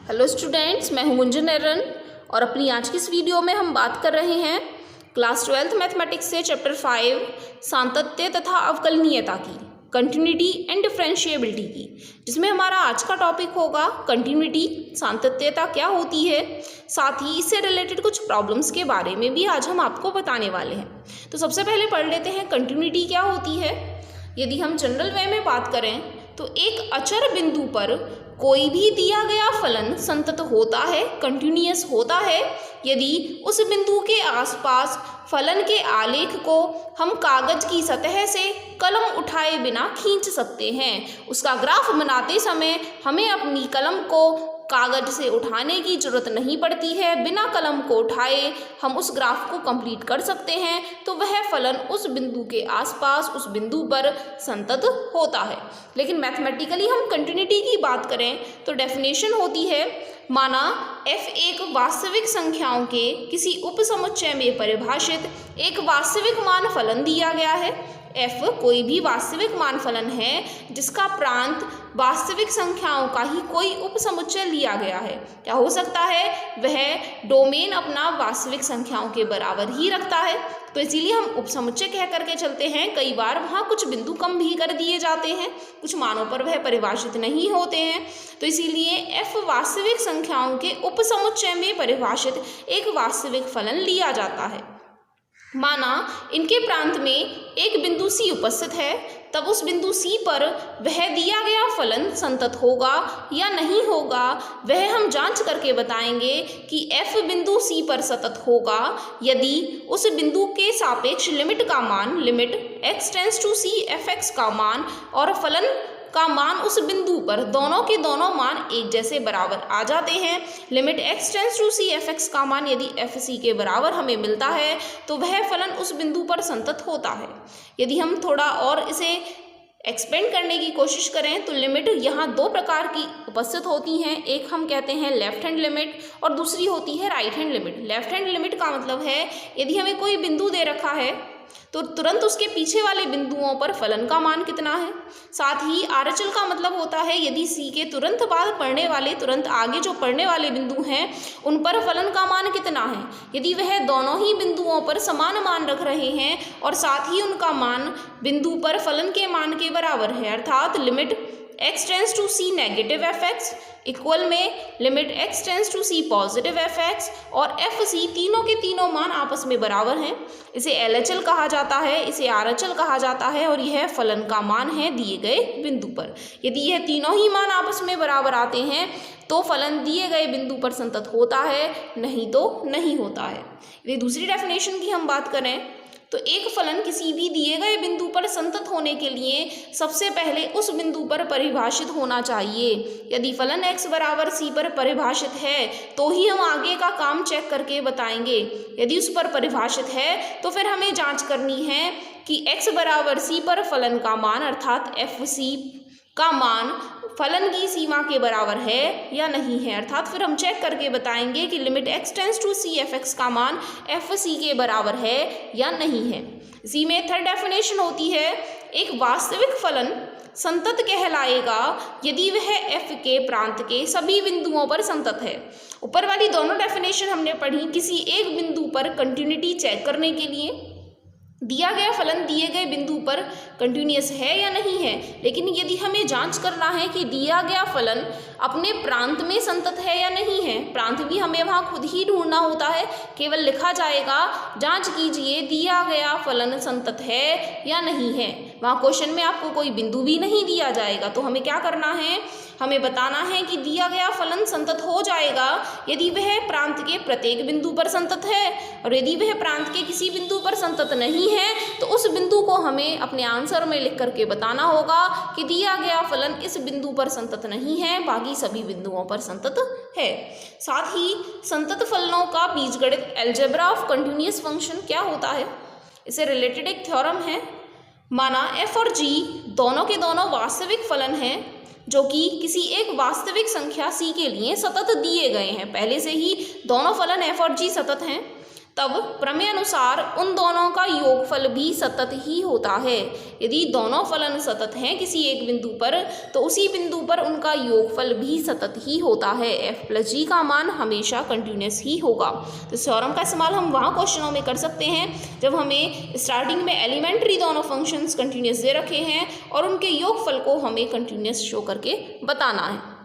Hello students, मैं हूं गुंजन एरन और अपनी आज की इस वीडियो में हम बात कर रहे हैं क्लास 12th मैथमेटिक्स से चैप्टर 5 सातत्य तथा अवकलनीयता की, कंटिन्यूटी एंड डिफरेंशिएबिलिटी की, जिसमें हमारा आज का टॉपिक होगा कंटिन्यूटी, सातत्यता क्या होती है। साथ ही इससे रिलेटेड कुछ प्रॉब्लम्स के बारे में भी आज हम आपको बताने वाले हैं। तो सबसे पहले पढ़ लेते हैं कंटिन्यूटी क्या होती है। यदि हम जनरल वे में बात करें तो एक अचर बिंदु पर कोई भी दिया गया फलन संतत होता है, कंटिन्यूअस होता है, यदि उस बिंदु के आसपास फलन के आलेख को हम कागज की सतह से कलम उठाए बिना खींच सकते हैं। उसका ग्राफ बनाते समय हमें अपनी कलम को कागज से उठाने की जरूरत नहीं पड़ती है, बिना कलम को उठाए हम उस ग्राफ को कंप्लीट कर सकते हैं। तो वह फलन उस बिंदु के आसपास, उस बिंदु पर संतत होता है। लेकिन मैथमेटिकली हम कंटिन्यूटी की बात करें तो डेफिनेशन होती है, माना f एक वास्तविक संख्याओं के किसी उपसमुच्चय में परिभाषित एक वास्तविक मान फलन दिया गया है। f कोई भी वास्तविक मान फलन है जिसका प्रांत वास्तविक संख्याओं का ही कोई उपसमुच्चय लिया गया है। क्या हो सकता है, वह डोमेन अपना वास्तविक संख्याओं के बराबर ही रखता है, तो इसीलिए हम उपसमुच्चय कह करके चलते हैं। कई बार वहाँ कुछ बिंदु कम भी कर दिए जाते हैं, कुछ मानों पर वह परिभाषित नहीं होते हैं, तो इसीलिए f वास्तविक संख्याओं के उपसमुच्चय में परिभाषित एक वास्तविक फलन लिया जाता है। माना इनके प्रांत में एक बिंदु C उपस्थित है, तब उस बिंदु C पर वह दिया गया फलन संतत होगा या नहीं होगा, वह हम जांच करके बताएंगे कि f बिंदु C पर सतत होगा यदि उस बिंदु के सापेक्ष लिमिट का मान, limit x tends to c fx का मान और फलन का मान उस बिंदु पर दोनों के दोनों मान एक जैसे बराबर आ जाते हैं। Limit x tends to c fx का मान यदि fc के बराबर हमें मिलता है तो वह फलन उस बिंदु पर संतत होता है। यदि हम थोड़ा और इसे एक्सपेंड करने की कोशिश करें तो लिमिट यहाँ दो प्रकार की उपस्थित होती हैं। एक हम कहते हैं लेफ्ट हैंड लिमिट और दूसरी होती है right hand limit. Left hand limit का मतलब है, यदि हमें कोई बिंदु दे रखा है तो तुरंत उसके पीछे वाले बिंदुओं पर फलन का मान कितना है। साथ ही आरएचएल का मतलब होता है, यदि सी के तुरंत बाद पढ़ने वाले, तुरंत आगे जो पढ़ने वाले बिंदु हैं उन पर फलन का मान कितना है। यदि वह दोनों ही बिंदुओं पर समान मान रख रहे हैं और साथ ही उनका मान बिंदु पर फलन के मान के बराबर है, अर्थात limit x tends to c negative fx equal में limit x tends to c positive fx और fc तीनों के तीनों मान आपस में बराबर हैं, इसे LHL कहा जाता है, इसे RHL कहा जाता है और यह फलन का मान है दिए गए बिंदु पर। यदि यह तीनों ही मान आपस में बराबर आते हैं तो फलन दिए गए बिंदु पर संतत होता है, नहीं तो नहीं होता है। यदि दूसरी डेफिनेशन की हम बात करें तो एक फलन किसी भी दिए गए बिंदु पर संतत होने के लिए सबसे पहले उस बिंदु पर परिभाषित होना चाहिए। यदि फलन x बराबर c पर परिभाषित है तो ही हम आगे का काम चेक करके बताएंगे। यदि उस पर परिभाषित है तो फिर हमें जांच करनी है कि x बराबर c पर फलन का मान अर्थात fc का मान फलन की सीमा के बराबर है या नहीं है, अर्थात फिर हम चेक करके बताएंगे कि limit x tends to c fx का मान fc के बराबर है या नहीं है। इसी में थर्ड डेफिनेशन होती है, एक वास्तविक फलन संतत कहलाएगा यदि वह f के प्रांत के सभी बिंदुओं पर संतत है। ऊपर वाली दोनों डेफिनेशन हमने पढ़ी किसी एक बिंदु पर कंटिन्यूटी चेक करने के लिए, दिया गया फलन दिए गए बिंदु पर कंटिन्यूअस है या नहीं है। लेकिन यदि हमें जांच करना है कि दिया गया फलन अपने प्रांत में संतत है या नहीं है, प्रांत भी हमें वहाँ खुद ही ढूंढना होता है, केवल लिखा जाएगा जांच कीजिए दिया गया फलन संतत है या नहीं है। वहाँ क्वेश्चन में आपको कोई बिंदु भी नहीं दिया जाएगा, तो हमें क्या करना है, हमें बताना है कि दिया गया फलन संतत हो जाएगा यदि वह प्रांत के प्रत्येक बिंदु पर संतत है, और यदि वह प्रांत के किसी बिंदु पर संतत नहीं है तो उस बिंदु को हमें अपने आंसर में लिख करके बताना होगा कि दिया गया फलन इस बिंदु पर संतत नहीं है, बाकी सभी बिंदुओं पर संतत है। साथ ही संतत फलनों का बीजगणित अलजेब्रा ऑफ कंटिन्यूअस फंक्शन क्या होता है, इससे रिलेटेड एक थ्योरम है। माना f और g दोनों के दोनों वास्तविक फलन हैं जो कि किसी एक वास्तविक संख्या c के लिए सतत दिए गए हैं। पहले से ही दोनों फलन f और g सतत हैं, तब प्रमेय अनुसार उन दोनों का योगफल भी सतत ही होता है। यदि दोनों फलन सतत हैं किसी एक बिंदु पर, तो उसी बिंदु पर उनका योगफल भी सतत ही होता है। f प्लस g का मान हमेशा कंटिन्यूस ही होगा। तो इस थ्योरम का इस्तेमाल हम वहाँ क्वेश्चनों में कर सकते हैं जब हमें स्टार्टिंग में एलिमेंट्री दोनों फंक्शंस कंटिन्यूस दे रखे हैं और उनके योगफल को हमें कंटिन्यूस शो करके बताना है।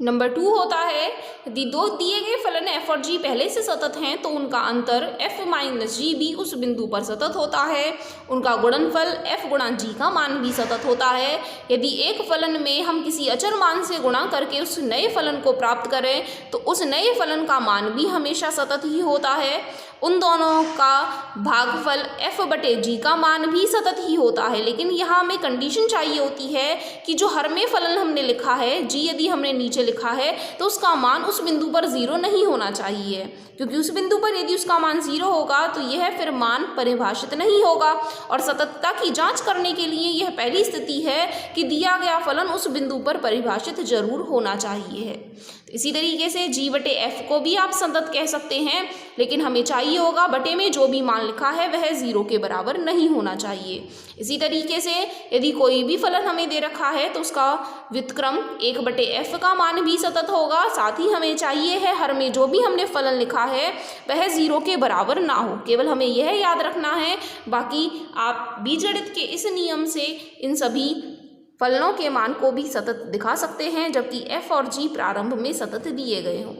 नंबर 2 होता है, यदि दो दिए गए फलन f और g पहले से सतत हैं तो उनका अंतर f माइनस g भी उस बिंदु पर सतत होता है। उनका गुणनफल f गुणा g का मान भी सतत होता है। यदि एक फलन में हम किसी अचर मान से गुणा करके उस नए फलन को प्राप्त करें तो उस नए फलन का मान भी हमेशा सतत ही होता है। उन दोनों का भागफल f बटे g का मान भी सतत ही होता है। लेकिन यहाँ हमें कंडीशन चाहिए होती है कि जो हर में फलन हमने लिखा है, g यदि हमने नीचे लिखा है तो उसका मान उस बिंदु पर 0 नहीं होना चाहिए, क्योंकि उस बिंदु पर यदि उसका मान 0 होगा तो यह फिर मान परिभाषित नहीं होगा। और सततता की जांच करने के लिए यह पहली स्थिति है कि दिया गया फलन उस बिंदु पर परिभाषित जरूर होना चाहिए। इसी तरीके से g बटे f को भी आप सतत कह सकते हैं, लेकिन हमें चाहिए होगा बटे में जो भी मान लिखा है वह 0 के बराबर नहीं होना चाहिए। इसी तरीके से यदि कोई भी फलन हमें दे रखा है तो उसका व्युत्क्रम 1 बटे f का मान भी सतत होगा। साथ ही हमें चाहिए है हर में जो भी हमने फलन लिखा है वह 0 के बराबर ना हो, केवल हमें यह याद रखना है। बाकी आप बीजगणित के इस नियम से इन सभी फलनों के मान को भी सतत दिखा सकते हैं, जबकि f और g प्रारंभ में सतत दिए गए हों।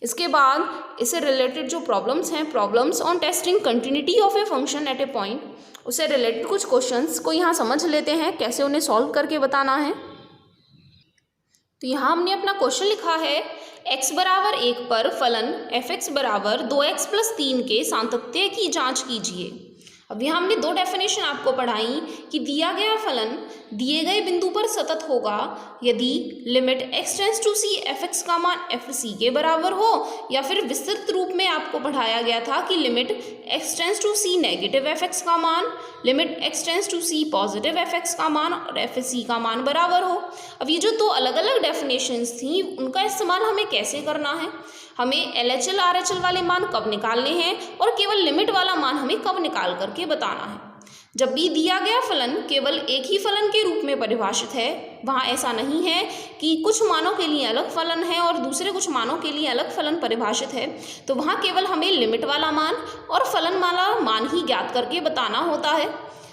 इसके बाद इससे रिलेटेड जो प्रॉब्लम्स हैं, problems on testing continuity of a function at A point, उससे रिलेटेड कुछ क्वेश्चंस को यहाँ समझ लेते हैं कैसे उन्हें सॉल्व करके बताना है। तो यहाँ हमने अपना क्वेश्चन लिखा है, x बराबर 1 पर फलन f(x) बराबर 2x प्लस 3 के सातत्य की जांच कीजिए। अब यहाँ हमने दो डेफिनेशन आपको पढ़ाई कि दिया गया फलन दिए गए बिंदु पर सतत होगा यदि limit x tends to c f(x) का मान f(c) के बराबर हो, या फिर विस्तृत रूप में आपको पढ़ाया गया था कि limit x tends to c negative f(x) का मान, limit x tends to c positive f(x) का मान और f(c) का मान बराबर हो। अब ये जो दो अलग अलग डेफिनेशंस थी उनका इस्तेमाल हमें कैसे करना है, हमें LHL RHL वाले मान कब निकालने हैं और केवल लिमिट वाला मान हमें कब निकाल करके बताना है। जब भी दिया गया फलन केवल एक ही फलन के रूप में परिभाषित है, वहाँ ऐसा नहीं है कि कुछ मानों के लिए अलग फलन है और दूसरे कुछ मानों के लिए अलग फलन परिभाषित है, तो वहाँ केवल हमें लिमिट वाला मान और फलन वाला मान ही ज्ञात करके बताना होता है।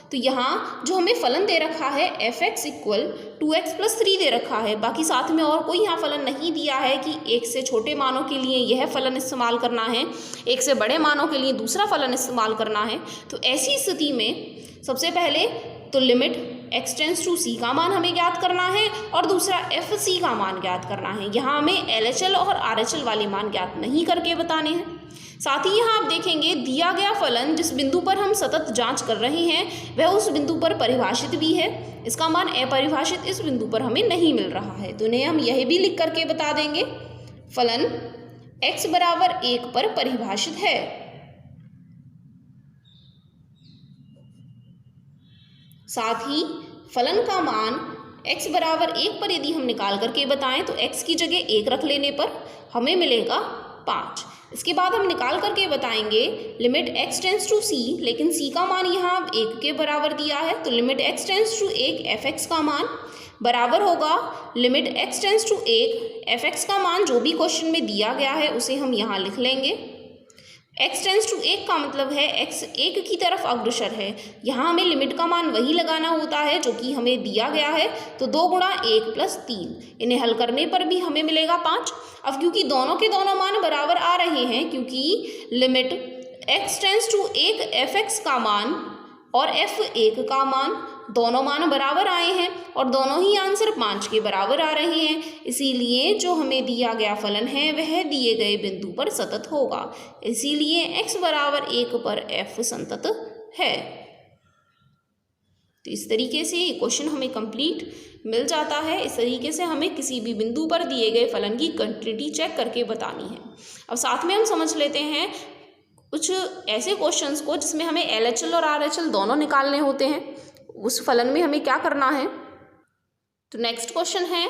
तो यहाँ जो हमें फलन दे रखा है f(x) = 2x + 3 दे रखा है, बाकी साथ में और कोई यहाँ फलन नहीं दिया है कि एक से छोटे मानों के लिए यह फलन इस्तेमाल करना है, एक से बड़े मानों के लिए दूसरा फलन इस्तेमाल करना है। तो ऐसी स्थिति में सबसे पहले तो limit x tends to c का मान हमें ज्ञात करना है और दूसरा f(c) का मान ज्ञात करना है। यहाँ हमें LHL और RHL वाले मान ज्ञात नहीं करके बताने हैं। साथ ही यहाँ आप देखेंगे दिया गया फलन जिस बिंदु पर हम सतत जांच कर रहे हैं वह उस बिंदु पर परिभाषित भी है, इसका मान अपरिभाषित इस बिंदु पर हमें नहीं मिल रहा है, तो इन्हें हम यह भी लिख करके बता देंगे फलन x बराबर 1 पर परिभाषित है। साथ ही फलन का मान x बराबर 1 पर यदि हम निकाल करके बताएं तो x की जगह 1 रख लेने पर हमें मिलेगा 5। इसके बाद हम निकाल करके बताएंगे limit x tends to c, लेकिन c का मान यहाँ 1 के बराबर दिया है, तो limit x tends to 1 f(x) का मान बराबर होगा limit x tends to 1 f(x) का मान जो भी क्वेश्चन में दिया गया है उसे हम यहाँ लिख लेंगे। x टेंस टू 1 का मतलब है x 1 की तरफ अग्रसर है, यहाँ हमें लिमिट का मान वही लगाना होता है जो कि हमें दिया गया है, तो 2 × 1 + 3, इन्हें हल करने पर भी हमें मिलेगा 5। अब क्योंकि दोनों के दोनों मान बराबर आ रहे हैं, क्योंकि limit x tends to 1 f(x) का मान और f(1) का मान दोनों मान बराबर आए हैं और दोनों ही आंसर 5 के बराबर आ रहे हैं, इसीलिए जो हमें दिया गया फलन है वह दिए गए बिंदु पर सतत होगा। इसीलिए x बराबर 1 पर f संतत है। तो इस तरीके से ये क्वेश्चन हमें कंप्लीट मिल जाता है। इस तरीके से हमें किसी भी बिंदु पर दिए गए फलन की कंटिन्यूटी चेक करके बतानी है। अब साथ में हम समझ लेते हैं कुछ ऐसे क्वेश्चंस को जिसमें हमें LHL और RHL दोनों निकालने होते हैं, उस फलन में हमें क्या करना है। तो नेक्स्ट क्वेश्चन है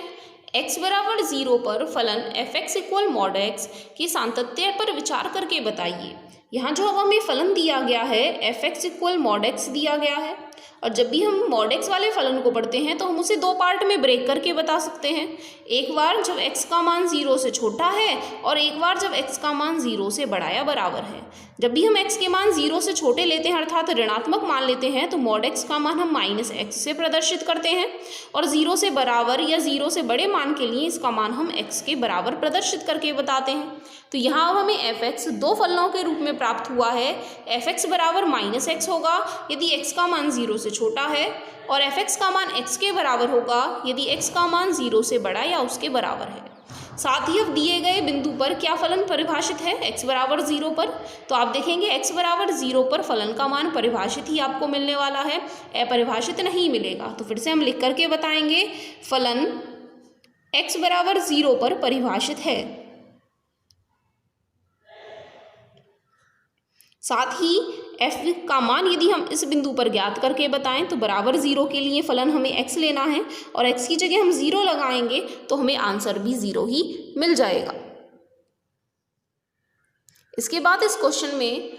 x बराबर 0 पर फलन f(x = mod x) की सातत्य पर विचार करके बताइए। यहाँ जो अब हमें फलन दिया गया है f(x = mod x) दिया गया है, और जब भी हम mod x वाले फलन को पढ़ते हैं तो हम उसे दो पार्ट में ब्रेक करके बता सकते हैं। एक बार जब x का मान 0 से छोटा है और एक बार जब x का मान 0 से बड़ा या बराबर है। जब भी हम x के मान 0 से छोटे लेते हैं अर्थात ऋणात्मक मान लेते हैं तो mod x का मान हम -x से प्रदर्शित करते हैं, और 0 से बराबर या 0 से बड़े मान के लिए इसका मान हम x के बराबर प्रदर्शित करके बताते हैं। तो यहाँ अब हमें f(x) दो फलनों के रूप में प्राप्त हुआ है। f(x) बराबर -x होगा यदि x का मान 0 से छोटा है, और f(x) का मान x के बराबर होगा यदि x का मान 0 से बड़ा या उसके बराबर है। साथ ही अब दिए गए बिंदु पर क्या फलन परिभाषित है x बराबर 0 पर, तो आप देखेंगे x बराबर 0 पर फलन का मान परिभाषित ही आपको मिलने वाला है, अपरिभाषित नहीं मिलेगा। तो फिर से हम लिख करके बताएंगे, फलन x बराबर 0 पर परिभाषित है। साथ ही f का मान यदि हम इस बिंदु पर ज्ञात करके बताएं तो बराबर 0 के लिए फलन हमें x लेना है, और x की जगह हम 0 लगाएंगे तो हमें आंसर भी 0 ही मिल जाएगा। इसके बाद इस क्वेश्चन में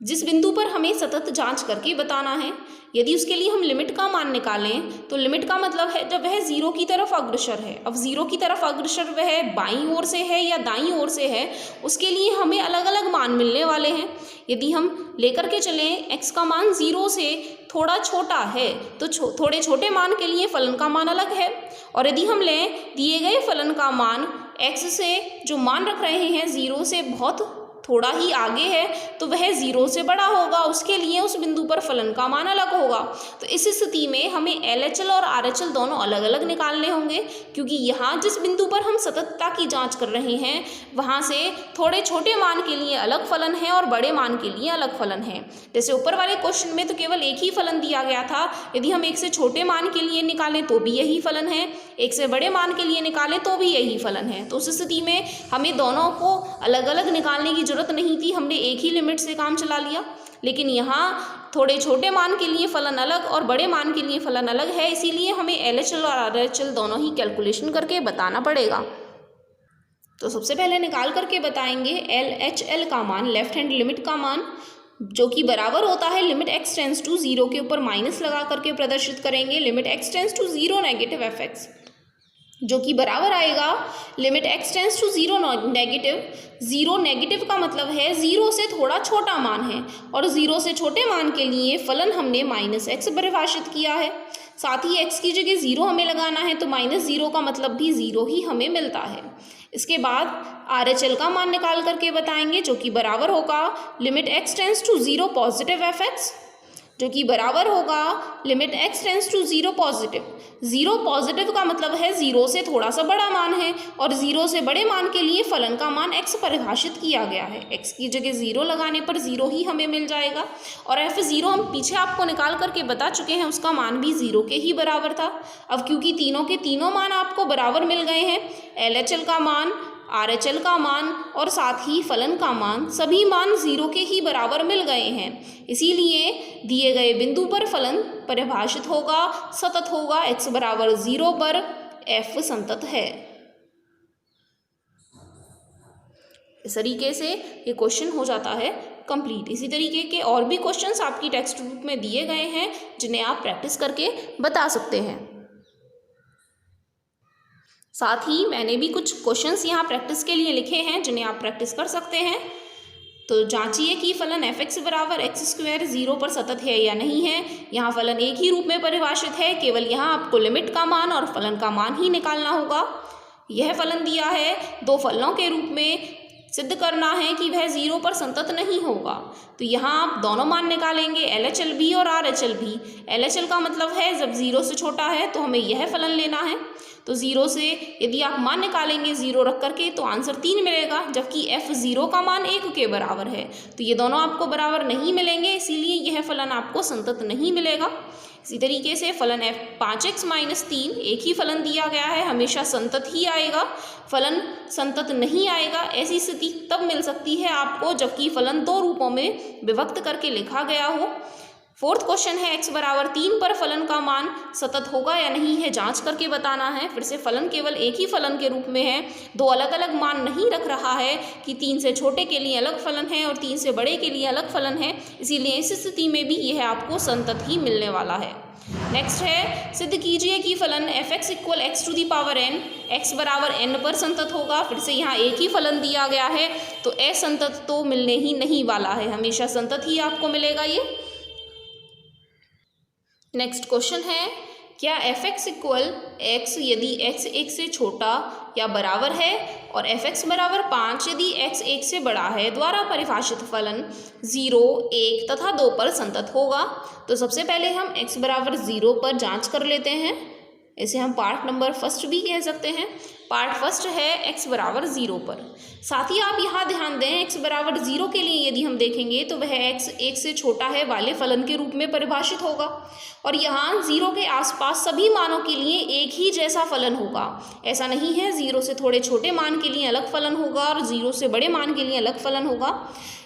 जिस बिंदु पर हमें सतत जांच करके बताना है, यदि उसके लिए हम लिमिट का मान निकालें तो लिमिट का मतलब है जब वह 0 की तरफ अग्रसर है। अब 0 की तरफ अग्रसर वह बाईं ओर से है या दाईं ओर से है, उसके लिए हमें अलग अलग मान मिलने वाले हैं। यदि हम लेकर के चलें x का मान 0 से थोड़ा छोटा है तो थोड़े छोटे मान के लिए फलन का मान अलग है, और यदि हम लें दिए गए फलन का मान x से जो मान रख रहे हैं 0 से बहुत थोड़ा ही आगे है तो वह 0 से बड़ा होगा, उसके लिए उस बिंदु पर फलन का मान अलग होगा। तो इस स्थिति में हमें LHL और RHL दोनों अलग अलग निकालने होंगे, क्योंकि यहाँ जिस बिंदु पर हम सततता की जांच कर रहे हैं वहाँ से थोड़े छोटे मान के लिए अलग फलन है और बड़े मान के लिए अलग फलन है। जैसे ऊपर वाले क्वेश्चन में तो केवल एक ही फलन दिया गया था, यदि हम एक से छोटे मान के लिए निकालें तो भी यही फलन है, एक से बड़े मान के लिए निकालें तो भी यही फलन है। तो उस स्थिति में हमें दोनों को अलग अलग निकालने की जरूरत नहीं थी, हमने एक ही लिमिट से काम चला लिया। लेकिन यहाँ थोड़े छोटे मान के लिए फलन अलग और बड़े मान के लिए फलन अलग है, इसीलिए हमें LHL और RHL दोनों ही कैलकुलेशन करके बताना पड़ेगा। तो सबसे पहले निकाल करके बताएंगे LHL का मान, लेफ्ट हैंड लिमिट का मान, जो कि बराबर होता है लिमिट x टेंस टू 0 के ऊपर माइनस लगा करके प्रदर्शित करेंगे limit x tends to 0 negative fx, जो कि बराबर आएगा limit x tends to 0 negative. 0 negative का मतलब है 0 से थोड़ा छोटा मान है, और 0 से छोटे मान के लिए फलन हमने -x परिभाषित किया है। साथ ही x की जगह 0 हमें लगाना है तो -0 का मतलब भी 0 ही हमें मिलता है। इसके बाद RHL का मान निकाल करके बताएंगे, जो कि बराबर होगा limit x tends to 0 positive fx, जो कि बराबर होगा limit x tends to 0 positive. 0 positive का मतलब है 0 से थोड़ा सा बड़ा मान है, और 0 से बड़े मान के लिए फलन का मान x परिभाषित किया गया है। x की जगह 0 लगाने पर 0 ही हमें मिल जाएगा, और f0 हम पीछे आपको निकाल करके बता चुके हैं, उसका मान भी 0 के ही बराबर था। अब क्योंकि तीनों के तीनों मान आपको बराबर मिल गए हैं, LHL का मान, RHL का मान और साथ ही फलन का मान, सभी मान 0 के ही बराबर मिल गए हैं, इसीलिए दिए गए बिंदु पर फलन परिभाषित होगा, सतत होगा। x बराबर 0 पर f संतत है। इस तरीके से ये क्वेश्चन हो जाता है कंप्लीट। इसी तरीके के और भी क्वेश्चंस आपकी टेक्स्ट बुक में दिए गए हैं, जिन्हें आप प्रैक्टिस करके बता सकते हैं। साथ ही मैंने भी कुछ क्वेश्चंस यहाँ प्रैक्टिस के लिए लिखे हैं, जिन्हें आप प्रैक्टिस कर सकते हैं। तो जांचिए कि फलन f(x) बराबर x² 0 पर सतत है या नहीं है। यहाँ फलन एक ही रूप में परिभाषित है, केवल यहाँ आपको लिमिट का मान और फलन का मान ही निकालना होगा। यह फलन दिया है, दो फलनों के रूप में सिद्ध करना है कि वह 0 पर संतत नहीं होगा। तो यहाँ आप दोनों मान निकालेंगे, LHL भी और RHL भी। LHL का मतलब है जब 0 से छोटा है तो हमें यह फलन लेना है। तो 0 से यदि आप मान निकालेंगे 0 रख करके तो आंसर 3 मिलेगा, जबकि f0 का मान 1 के बराबर है। तो ये दोनों आपको बराबर नहीं मिलेंगे, इसीलिए यह फलन आपको संतत नहीं मिलेगा। इसी तरीके से फलन f 5x - 3 एक ही फलन दिया गया है, हमेशा संतत ही आएगा। फलन संतत नहीं आएगा ऐसी स्थिति तब मिल सकती है आपको जबकि फलन दो रूपों में विभक्त करके लिखा गया हो। फोर्थ क्वेश्चन है x बराबर 3 पर फलन का मान सतत होगा या नहीं है जांच करके बताना है। फिर से फलन केवल एक ही फलन के रूप में है, दो अलग अलग मान नहीं रख रहा है कि 3 से छोटे के लिए अलग फलन है और 3 से बड़े के लिए अलग फलन है, इसीलिए इस स्थिति में भी यह आपको संतत ही मिलने वाला है। नेक्स्ट है सिद्ध कीजिए कि फलन f(x = x⁴n) x बराबर n पर संतत होगा। फिर से यहाँ एक ही फलन दिया गया है तो असंतत तो मिलने ही नहीं वाला है, हमेशा संतत ही आपको मिलेगा ये। नेक्स्ट क्वेश्चन है क्या f(x = x) यदि x 1 से छोटा या बराबर है और f(x = 5) यदि x 1 से बड़ा है द्वारा परिभाषित फलन 0, 1 तथा 2 पर संतत होगा। तो सबसे पहले हम x बराबर 0 पर जांच कर लेते हैं, इसे हम पार्ट नंबर फर्स्ट भी कह सकते हैं। पार्ट फर्स्ट है x बराबर 0 पर। साथ ही आप यहाँ ध्यान दें x बराबर 0 के लिए यदि हम देखेंगे तो वह x 1 से छोटा है वाले फलन के रूप में परिभाषित होगा और यहाँ 0 के आसपास सभी मानों के लिए एक ही जैसा फलन होगा। ऐसा नहीं है 0 से थोड़े छोटे मान के लिए अलग फलन होगा और 0 से बड़े मान के लिए अलग फलन होगा।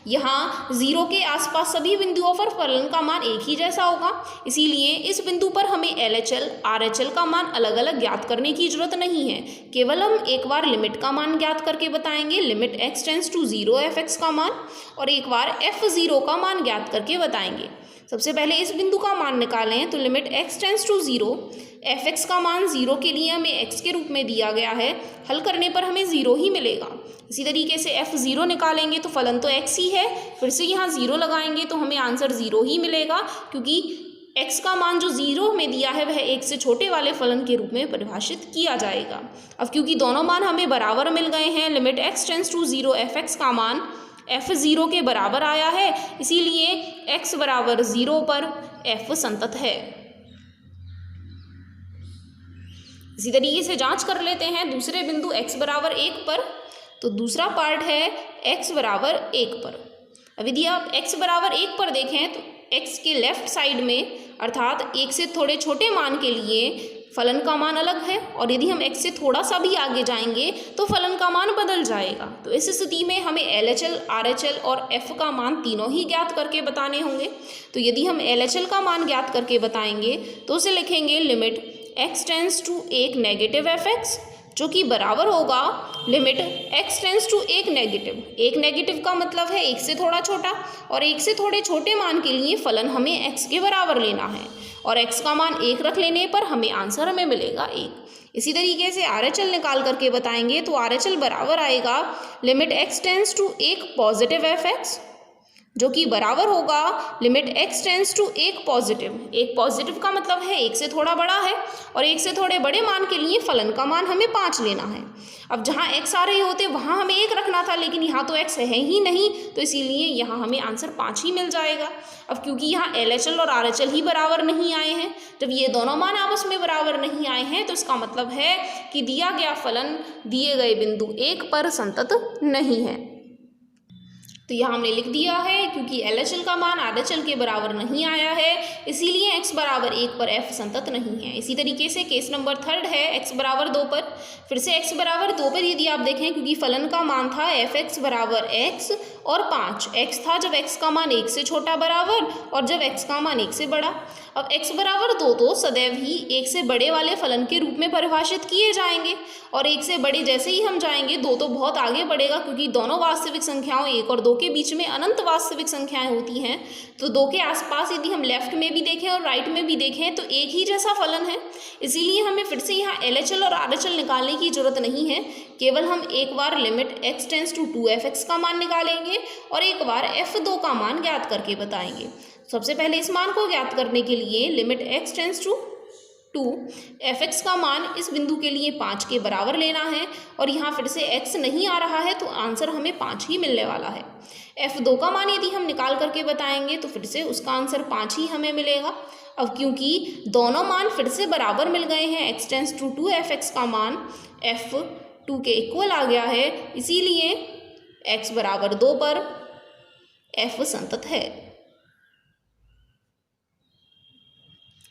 यहाँ 0 के आसपास सभी बिंदुओं पर फलन का मान एक ही जैसा होगा, इसीलिए इस बिंदु पर हमें LHL, RHL का मान अलग अलग ज्ञात करने की जरूरत नहीं है। केवल हम एक बार लिमिट का मान ज्ञात करके बताएंगे, limit x tends to 0 f(x) का मान, और एक बार f0 का मान ज्ञात करके बताएंगे। सबसे पहले इस बिंदु का मान निकालें तो limit x tends to 0, f(x) का मान 0 के लिए हमें x के रूप में दिया गया है, हल करने पर हमें 0 ही मिलेगा। इसी तरीके से f0 निकालेंगे तो फलन तो x ही है, फिर से यहाँ 0 लगाएंगे तो हमें आंसर 0 ही मिलेगा, क्योंकि x का मान जो 0 में दिया है वह 1 से छोटे वाले फलन के रूप में परिभाषित किया जाएगा। अब क्योंकि दोनों मान हमें बराबर मिल गए हैं, limit x tends to 0 f(x) का मान f0 के बराबर आया है, इसीलिए x बराबर 0 पर f संतत है। इसी तरीके से जांच कर लेते हैं दूसरे बिंदु x बराबर 1 पर। तो दूसरा पार्ट है x बराबर 1 पर। अब यदि आप x बराबर 1 पर देखें तो x के लेफ्ट साइड में अर्थात 1 से थोड़े छोटे मान के लिए फलन का मान अलग है और यदि हम x से थोड़ा सा भी आगे जाएंगे तो फलन का मान बदल जाएगा। तो इस स्थिति में हमें LHL, RHL और f का मान तीनों ही ज्ञात करके बताने होंगे। तो यदि हम LHL का मान ज्ञात करके बताएंगे तो उसे लिखेंगे limit x tends to 1 negative f(x) जो कि बराबर होगा limit x tends to 1 negative. 1 negative का मतलब है 1 से थोड़ा छोटा, और 1 से थोड़े छोटे मान के लिए फलन हमें x के बराबर लेना है और x का मान 1 रख लेने पर हमें आंसर मिलेगा 1। इसी तरीके से RHL निकाल करके बताएंगे तो RHL बराबर आएगा limit x tends to 1 positive f(x) जो कि बराबर होगा limit x tends to 1 positive. 1 positive का मतलब है 1 से थोड़ा बड़ा है और 1 से थोड़े बड़े मान के लिए फलन का मान हमें 5 लेना है। अब जहाँ x आ रहे होते वहाँ हमें 1 रखना था, लेकिन यहाँ तो x है ही नहीं, तो इसीलिए यहाँ हमें आंसर 5 ही मिल जाएगा। अब क्योंकि यहाँ LHL और RHL ही बराबर नहीं आए हैं, जब ये दोनों मान आपस में बराबर नहीं आए हैं तो इसका मतलब है कि दिया गया फलन दिए गए बिंदु 1 पर संतत नहीं है। तो यहाँ हमने लिख दिया है क्योंकि LHL का मान RHL के बराबर नहीं आया है, इसीलिए x बराबर 1 पर f संतत नहीं है। इसी तरीके से केस नंबर 3 है x बराबर 2 पर। फिर से x बराबर 2 पर यदि आप देखें, क्योंकि फलन का मान था f(x) बराबर x और 5, x था जब x का मान 1 से छोटा बराबर और जब x का मान 1 से बड़ा। अब x बराबर 2 तो सदैव ही 1 से बड़े वाले फलन के रूप में परिभाषित किए जाएंगे, और 1 से बड़े जैसे ही हम जाएंगे 2 तो बहुत आगे बढ़ेगा, क्योंकि दोनों वास्तविक संख्याओं 1 और 2 के बीच में अनंत वास्तविक संख्याएं होती हैं। तो 2 के आसपास यदि हम लेफ्ट में भी देखें और राइट में भी देखें तो एक ही जैसा फलन है, इसीलिए हमें फिर से यहाँ LHL और RHL निकालने की जरूरत नहीं है। केवल हम एक बार limit x tends to 2 f(x) का मान निकालेंगे और एक बार f2 का मान ज्ञात करके बताएंगे। सबसे पहले इस मान को ज्ञात करने के लिए limit x tends to 2 f(x) का मान इस बिंदु के लिए 5 के बराबर लेना है, और यहाँ फिर से x नहीं आ रहा है तो आंसर हमें 5 ही मिलने वाला है। f2 का मान यदि हम निकाल करके बताएंगे तो फिर से उसका आंसर 5 ही हमें मिलेगा। अब क्योंकि दोनों मान फिर से बराबर मिल गए हैं, x टेंड्स टू 2 f(x) का मान f2 के इक्वल आ गया है, इसीलिए x बराबर 2 पर f संतत है।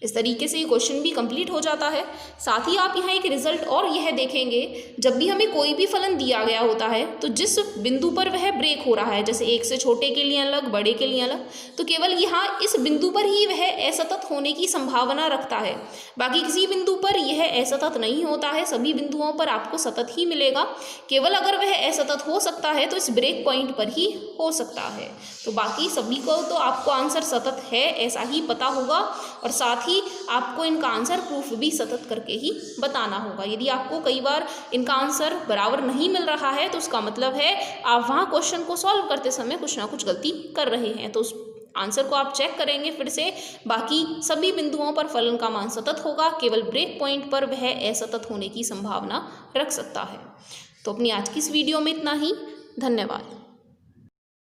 इस तरीके से ये क्वेश्चन भी कंप्लीट हो जाता है। साथ ही आप यहाँ एक रिजल्ट और यह देखेंगे, जब भी हमें कोई भी फलन दिया गया होता है तो जिस बिंदु पर वह ब्रेक हो रहा है, जैसे एक से छोटे के लिए अलग, बड़े के लिए अलग, तो केवल यहाँ इस बिंदु पर ही वह असतत होने की संभावना रखता है। बाकी किसी बिंदु पर यह असतत नहीं होता है, सभी बिंदुओं पर आपको सतत ही मिलेगा। केवल अगर वह असतत हो सकता है तो इस ब्रेक पॉइंट पर ही हो सकता है। तो बाकी सभी को तो आपको आंसर सतत है ऐसा ही पता होगा, और साथ ही आपको इनका आंसर प्रूफ भी सतत करके ही बताना होगा। यदि आपको कई बार इनका आंसर बराबर नहीं मिल रहा है तो उसका मतलब है आप वहाँ क्वेश्चन को सॉल्व करते समय कुछ ना कुछ गलती कर रहे हैं। तो उस आंसर को आप चेक करेंगे फिर से, बाकी सभी बिंदुओं पर फलन का मान सतत होगा, केवल ब्रेक पॉइंट पर वह असतत होने की संभावना रख सकता है। तो अपनी आज की इस वीडियो में इतना ही। धन्यवाद।